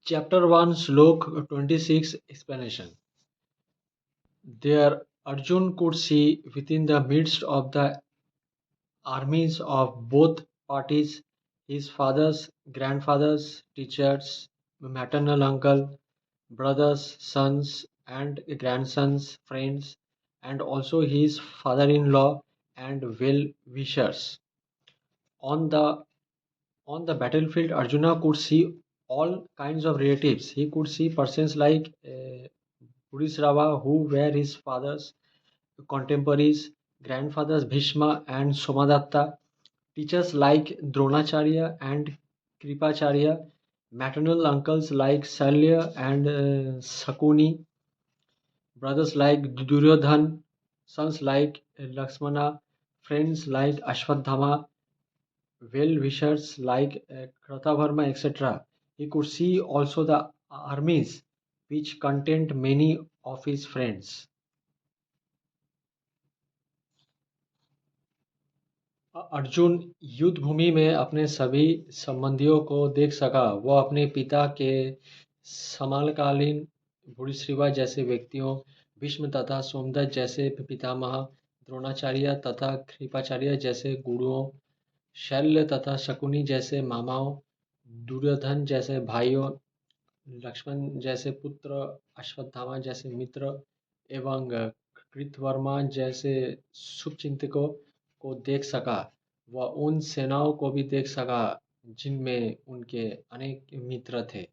Chapter 1, Slok 26 Explanation. There Arjun could see within the midst of the armies of both parties his fathers, grandfathers, teachers, maternal uncle, brothers, sons, and grandsons, friends, and also his father-in-law and well-wishers. On the on the battlefield, Arjuna could see all kinds of relatives. He could see persons like Burisrava, who were his father's contemporaries, grandfathers Bhishma and Somadatta, teachers like Dronacharya and Kripacharya, maternal uncles like Salya and Sakuni, brothers like Duryodhan, sons like Lakshmana, friends like Ashwadhama, well-wishers like Kratavarma, etc. He could see also the armies which contained many of his friends. Arjun युद्ध भूमि में अपने सभी संबंधियों को देख सका। वह अपने पिता के समकालीन भूरिश्रवा जैसे व्यक्तियों, भीष्म तथा सोमदत्त जैसे पितामह, द्रोणाचार्य तथा कृपाचार्य जैसे गुरुओं, शल्य तथा शकुनी जैसे मामाओं, दुर्योधन जैसे भाइयों, लक्ष्मण जैसे पुत्र, अश्वत्थामा जैसे मित्र एवं कृतवर्मा जैसे शुभचिंतकों को देख सका। वह उन सेनाओं को भी देख सका जिनमें उनके अनेक मित्र थे।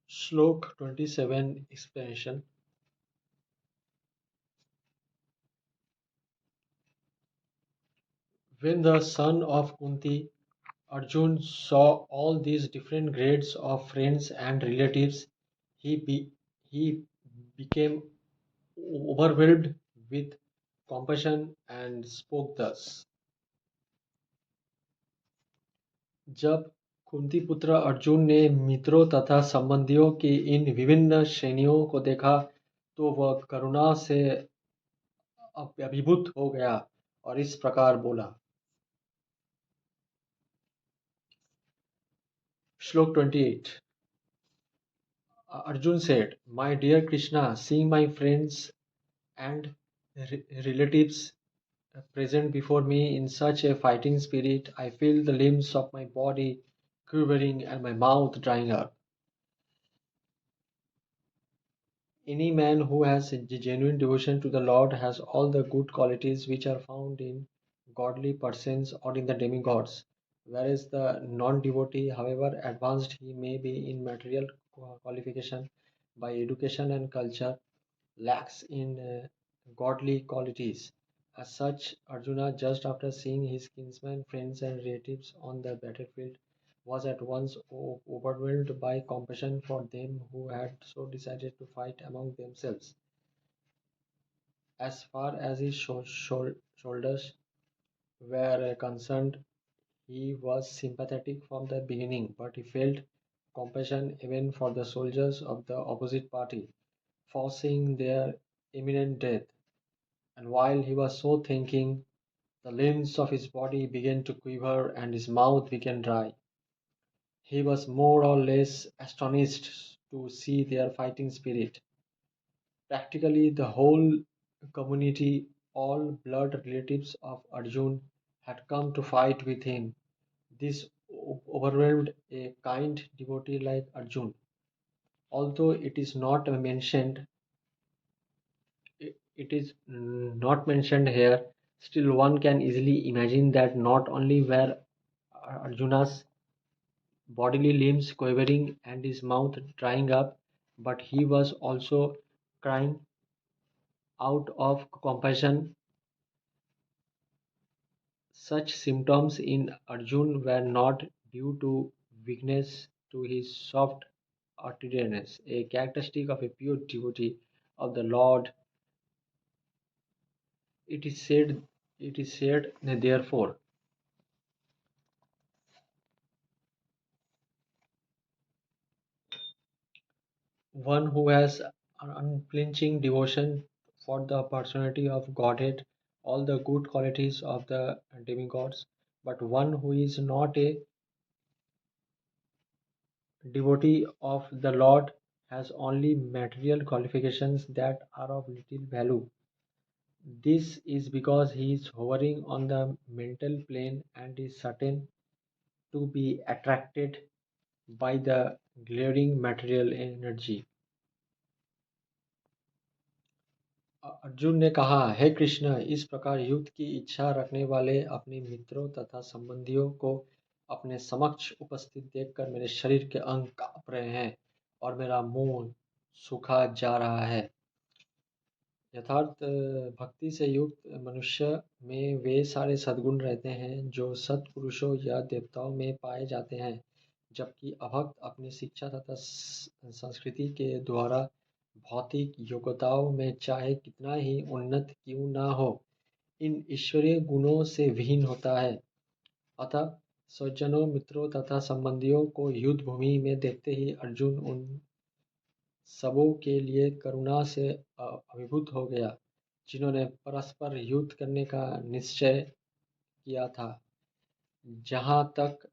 श्लोक 27 explanation. When the son of Kunti, Arjun, saw all these different grades of friends and relatives, he, he became overwhelmed with compassion and spoke thus. जब कुंती पुत्र अर्जुन ने मित्रों तथा संबंधियों की इन विभिन्न श्रेणियों को देखा तो वह करुणा से अभिभूत हो गया और इस प्रकार बोला। श्लोक 28. Arjun said, "My dear Krishna, seeing my friends and relatives present before me in such a fighting spirit, I feel the limbs of my body quivering and my mouth drying up. Any man who has a genuine devotion to the Lord has all the good qualities which are found in godly persons or in the demigods, whereas the non-devotee, however advanced he may be in material qualification by education and culture, lacks in godly qualities. As such, Arjuna, just after seeing his kinsmen, friends, and relatives on the battlefield, was at once overwhelmed by compassion for them who had so decided to fight among themselves. As far as his shoulders were concerned, he was sympathetic from the beginning, but he felt compassion even for the soldiers of the opposite party, foreseeing their imminent death. And while he was so thinking, the limbs of his body began to quiver and his mouth became dry. He was more or less astonished to see their fighting spirit. Practically the whole community, all blood relatives of Arjun, had come to fight with him. This overwhelmed a kind devotee like Arjun. Although it is not mentioned here, still one can easily imagine that not only were Arjuna's bodily limbs quivering and his mouth drying up, but he was also crying out of compassion. Such symptoms in Arjun were not due to weakness to his soft heartedness, a characteristic of a pure devotee of the Lord. It is said, therefore, one who has an unflinching devotion for the personality of Godhead, all the good qualities of the demigods, but one who is not a devotee of the Lord has only material qualifications that are of little value. This is because he is hovering on the mental plane and is certain to be attracted by the glaring material energy. Arjun ने कहा, हे कृष्ण, इस प्रकार युद्ध की इच्छा रखने वाले अपने मित्रों तथा संबंधियों को अपने समक्ष उपस्थित देखकर मेरे शरीर के अंग कांप रहे हैं और मेरा मुंह सूखा जा रहा है। यथार्थ भक्ति से युक्त मनुष्य में वे सारे सद्गुण रहते हैं जो सत्पुरुषों या देवताओं में पाए जाते हैं, जबकि अभक्त अपनी शिक्षा तथा संस्कृति के द्वारा भौतिक योग्यताओं में चाहे कितना ही उन्नत क्यों न हो, इन ईश्वरीय गुणों से विहीन होता है। अतः स्वजनों, मित्रों तथा संबंधियों को युद्ध भूमि में देखते ही अर्जुन उन सबों के लिए करुणा से अभिभूत हो गया, जिन्होंने परस्पर युद्ध करने का निश्चय किया था। जहाँ तक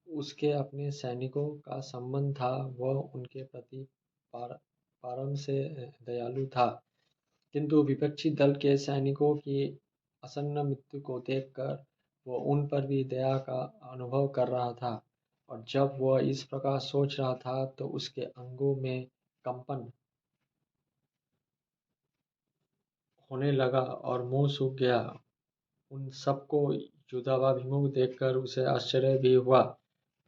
उसके अपने सैनिकों का संबंध था, वह उनके प्रति परम से दयालु था, किंतु विपक्षी दल के सैनिकों की आसन्न मृत्यु को देखकर वह उन पर भी दया का अनुभव कर रहा था। और जब वह इस प्रकार सोच रहा था तो उसके अंगों में कंपन होने लगा और मुंह सूख गया। उन सबको युद्धाभिमुख देखकर उसे आश्चर्य भी हुआ।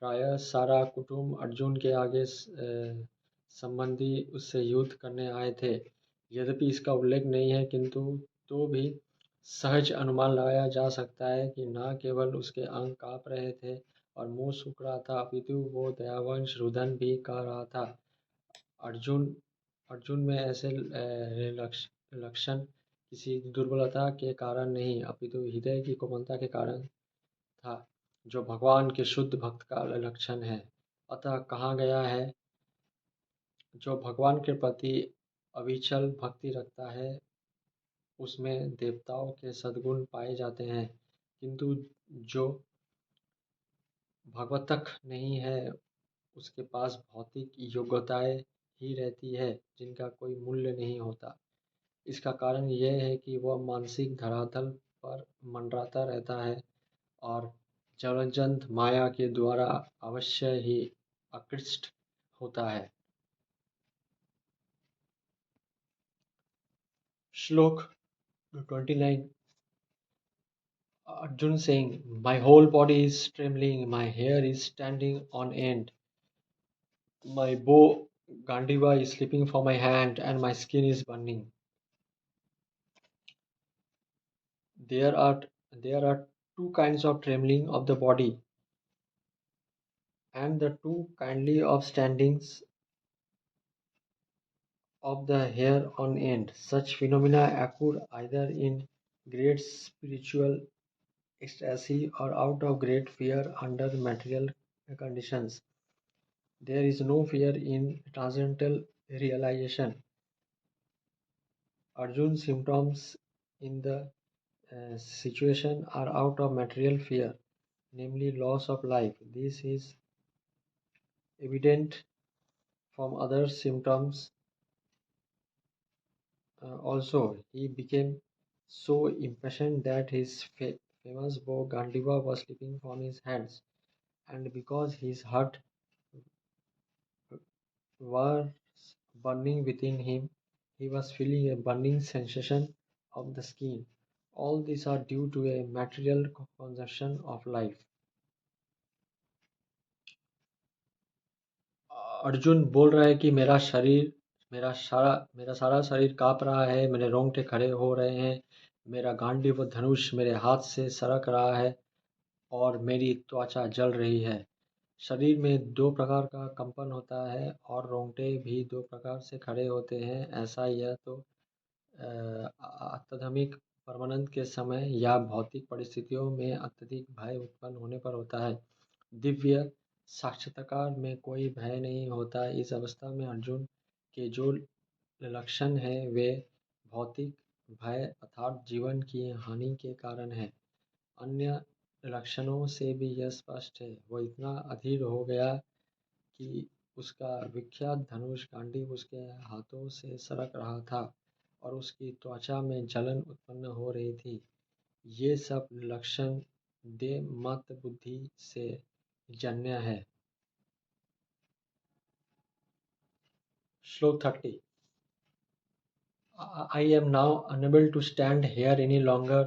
प्रायः सारा कुटुंब अर्जुन के आगे संबंधी उससे युद्ध करने आए थे। यद्यपि इसका उल्लेख नहीं है, किंतु तो भी सहज अनुमान लगाया जा सकता है कि न केवल उसके अंग कांप रहे थे और मुंह सूख रहा था, अपितु वो दयावंश रुदन भी कर रहा था। अर्जुन अर्जुन में ऐसे लक्षण किसी दुर्बलता के कारण नहीं, अपितु हृदय की कोमलता के कारण था, जो भगवान के शुद्ध भक्त का लक्षण है। अतः कहा गया है, जो भगवान के प्रति अविचल भक्ति रखता है उसमें देवताओं के सद्गुण पाए जाते हैं, किंतु जो भगवतक नहीं है उसके पास भौतिक योग्यताएं ही रहती है, जिनका कोई मूल्य नहीं होता। इसका कारण यह है कि वह मानसिक धरातल पर मंडराता रहता है और जलजंत माया के द्वारा अवश्य ही आकृष्ट होता है। श्लोक 29। Arjun saying, my whole body is trembling, my hair is standing on end, my bow Gandiva is slipping from my hand, and my skin is burning. There are there are two kinds of trembling of the body, and the two kindly of standings of the hair on end. Such phenomena occur either in great spiritual ecstasy or out of great fear under material conditions. There is no fear in transcendental realization. Arjun's symptoms in the situation are out of material fear, namely loss of life. This is evident from other symptoms also. He became so impatient that his famous bow Gandiva was slipping from his hands, and because his heart was burning within him, he was feeling a burning sensation of the skin. All these are due to a material consumption of life. Arjun बोल रहा है कि मेरा सारा शरीर काँप रहा है, मेरे रोंगटे खड़े हो रहे हैं, मेरा गांडीव व धनुष मेरे हाथ से सरक रहा है और मेरी त्वचा जल रही है। शरीर में दो प्रकार का कंपन होता है और रोंगटे भी दो प्रकार से खड़े होते हैं। ऐसा यह तो अत्यधिक परमानंद के समय या भौतिक परिस्थितियों में अत्यधिक भय उत्पन्न होने पर होता है। दिव्य साक्षात्कार में कोई भय नहीं होता। इस अवस्था में अर्जुन के जो लक्षण हैं वे भौतिक भय अर्थात जीवन की हानि के कारण हैं। अन्य लक्षणों से भी यह स्पष्ट है। वह इतना अधीर हो गया कि उसका विख्यात धनुष गांडीव उसके हाथों से सरक रहा था और उसकी त्वचा में जलन उत्पन्न हो रही थी। ये सब लक्षण देह मत बुद्धि से जन्य है। श्लोक 30। I am now unable to stand here any longer.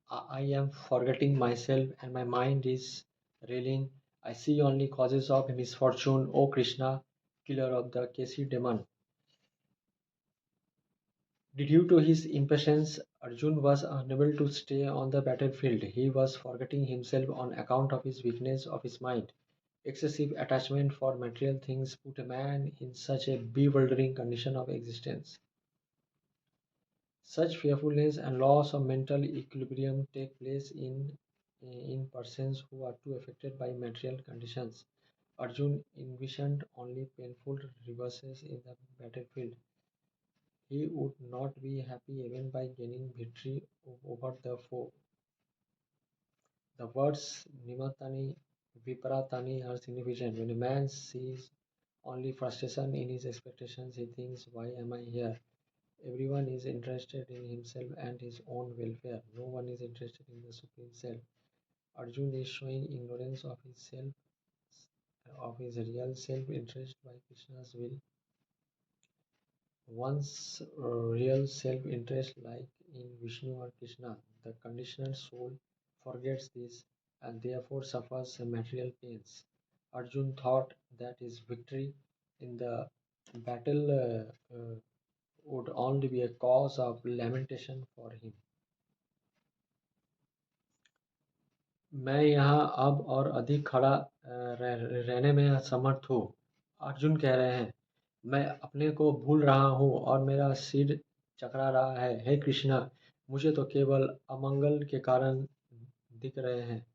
I am forgetting myself and my mind is reeling. I see only causes of misfortune, O Krishna, killer of the Kesi demon. Due to his impatience, Arjun was unable to stay on the battlefield. He was forgetting himself on account of his weakness of his mind. Excessive attachment for material things put a man in such a bewildering condition of existence. Such fearfulness and loss of mental equilibrium take place in persons who are too affected by material conditions. Arjun envisioned only painful reverses in the battlefield. He would not be happy even by gaining victory over the foe. The words Nimatani Viparatani are significant. When a man sees only frustration in his expectations, he thinks, why am I here? Everyone is interested in himself and his own welfare. No one is interested in the Supreme Self. Arjun is showing ignorance of his self, of his real self-interest by Krishna's will. One's real self-interest, like in Vishnu or Krishna, the conditioned soul forgets this and therefore suffers material pains. Arjun thought that his victory in the battle would only be a cause of lamentation for him. मैं यहाँ अब और अधिक खड़ा रहने में असमर्थ हूँ। अर्जुन कह रहे हैं, मैं अपने को भूल रहा हूँ और मेरा सिर चकरा रहा है। हे कृष्णा, मुझे तो केवल अमंगल के कारण दिख रहे हैं।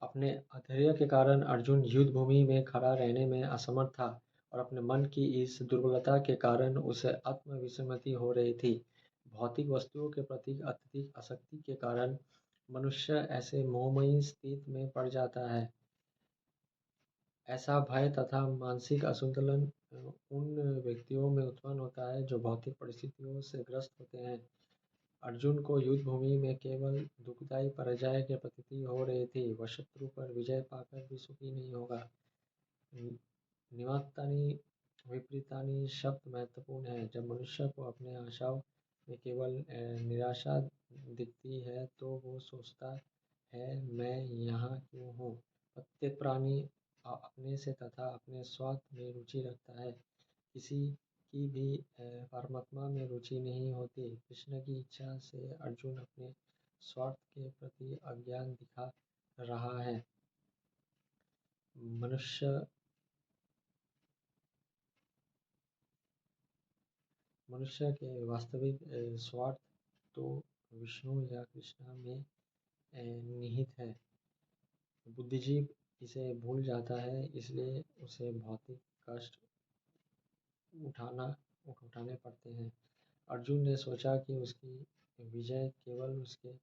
अपने अधैर्य के कारण अर्जुन युद्ध भूमि में खड़ा रहने में असमर्थ था और अपने मन की इस दुर्बलता के कारण उसे आत्मविस्मृति हो रही थी। भौतिक वस्तुओं के प्रति अत्यधिक आसक्ति के कारण मनुष्य ऐसे मोहमयी स्थिति में पड़ जाता है। ऐसा भय तथा मानसिक असंतुलन उन व्यक्तियों में उत्पन्न होता है जो भौतिक परिस्थितियों से ग्रस्त होते हैं। अर्जुन को युद्ध भूमि में केवल दुखदायी पराजय की प्रतीति हो रही थी। वह शत्रु पर विजय पाकर भी सुखी नहीं होगा। निमित्तानि विपरीतानि शब्द महत्वपूर्ण है। जब मनुष्य को अपने आशाओं में केवल निराशा दिखती है तो वो सोचता है, मैं यहाँ क्यों हूँ। प्रत्येक प्राणी अपने से तथा अपने स्वार्थ में रुचि रखता है। किसी की भी परमात्मा में रुचि नहीं होती। कृष्ण की इच्छा से अर्जुन अपने स्वार्थ के प्रति अज्ञान दिखा रहा है। मनुष्य के वास्तविक स्वार्थ तो विष्णु या कृष्ण में निहित है। बुद्धिजीव इसे भूल जाता है, इसलिए उसे भौतिक कष्ट उठाने पड़ते हैं। अर्जुन ने सोचा कि उसकी विजय केवल उसके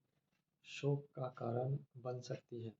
शोक का कारण बन सकती है।